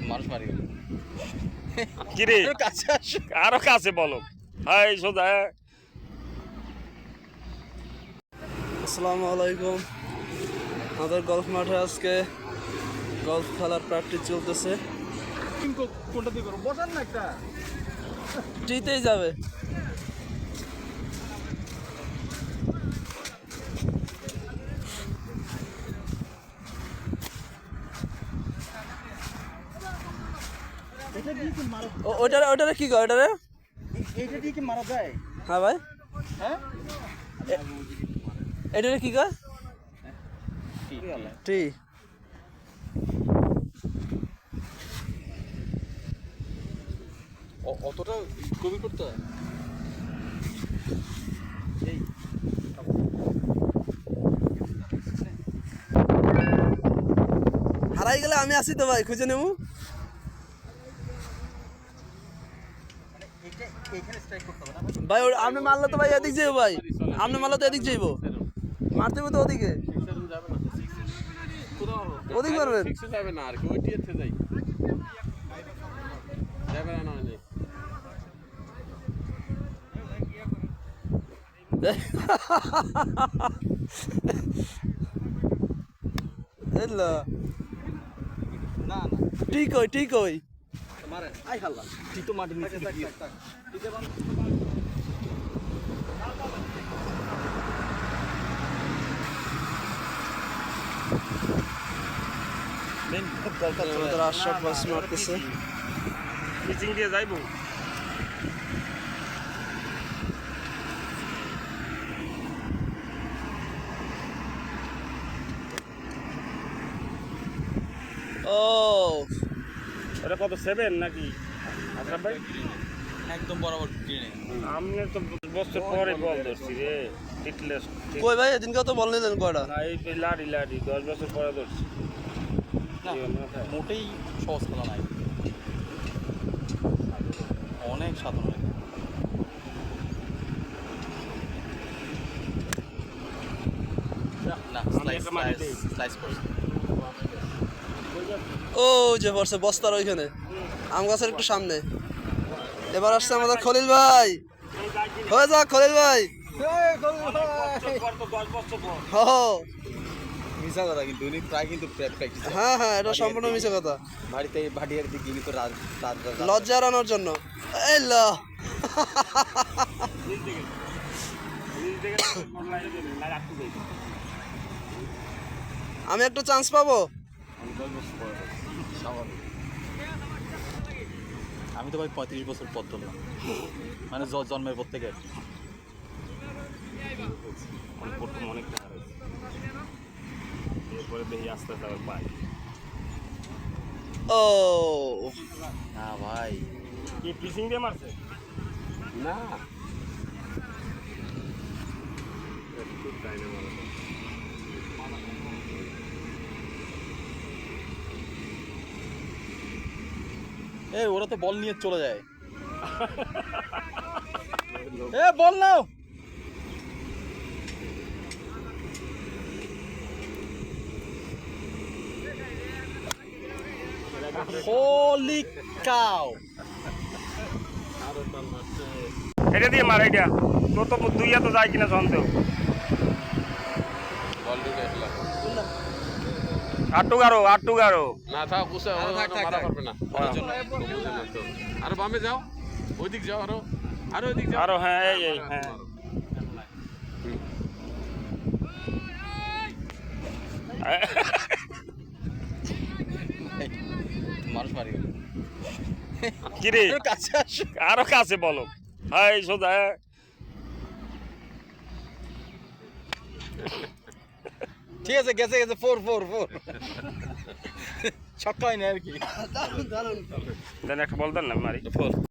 মানুষ মারি কি রে কাছে আসো আরো কাছে বলো হাই সোজা আসসালামু আলাইকুম। আমাদের গলফ মাঠে আজকে গলফ খেলার প্র্যাকটিস চলতেছে। কোনটা দিয়ে করো বসান না একটা টিতেই যাবে। ওটারে কি কয় ওটারে? এইটা দিয়ে কি মারা যায়? হ্যাঁ ভাই, হ্যাঁ এটারে কি কয়? টি। অতটা গভীর করতে হয়? হারাই গেলে আমি আসি তো ভাই, খুঁজে নেবো। ভাই আপনি মারলে তো ভাই এদিক যাইব, ভাই আপনি মারলে তো এদিক যাইব, মারতে হবে তো ওদিকে, ওদিক মারবেন। যাবে না আর কি ওইটি এতে যাই যাবে না না এলো না না ঠিক ওই ঠিক ওই মারে আই হাল্লা তুই তো মাটি নিচে গিয়ে আশরাফ বাস মারতেছে। পিচিং দিয়ে যাইবো ও এটা কত 7 নাকি আশরাফ ভাই? একদম বরাবর ট্রেনে আমি তো বছর পরে বল ধরছি রে ফিটনেস কই ভাই এদিনকে তো বল নিলেন কয়টা? না এই লাড়ি 10 বছর পরে ধরছি মোটেই সহজ খেলা নাই, অনেক সাধারণ। না স্লাইস করছে ও যে পড়ছে বস্তার ওইখানে আম গাছের একটু সামনে। এবার আসছে আমাদের খলিল ভাই, হয়ে যাক খলিল ভাই। হ মিশা কথা কিন্তু উনি প্রায় কিন্তু প্র্যাকটিস হ্যাঁ হ্যাঁ, এটা সম্পূর্ণ মিছে কথা। বাড়িতে ভাটিয়ার দিকে কিন্তু রাত লজ্জা এড়ানোর জন্য। এই ল আমি একটু চান্স পাবো? আমি তো ভাই 35 বছর পর ধরলাম, মানে জন্মের পর থেকে প্রথম অনেকটা হারাইছি এরপরে দেখি আস্তে আস্তে আবার পাই। ও না ভাই কি পিচিং দিয়ে মারছে না ওরা তো বল নিয়ে চলে যায়। বল নাও। হোলি কাউ, এটা দিয়ে মার, এটা তোর তো দুইয়া তো যায় কিনা সন্দেহ। বল ঢুকে আসলাম আটটু গারো না থাক উসে মারা পারবে না আরো বামে যাও ওইদিক যাও আরো ওইদিক যাও আরো হ্যাঁ এই হ্যাঁ মানুষ মারি কি রে কাছে আসো আরো কাছে বলো হাই সোজা ঠিক আছে, গেছে 4 ছক্কা হয় না আর কি। দেন একটা বল দেন না মারি।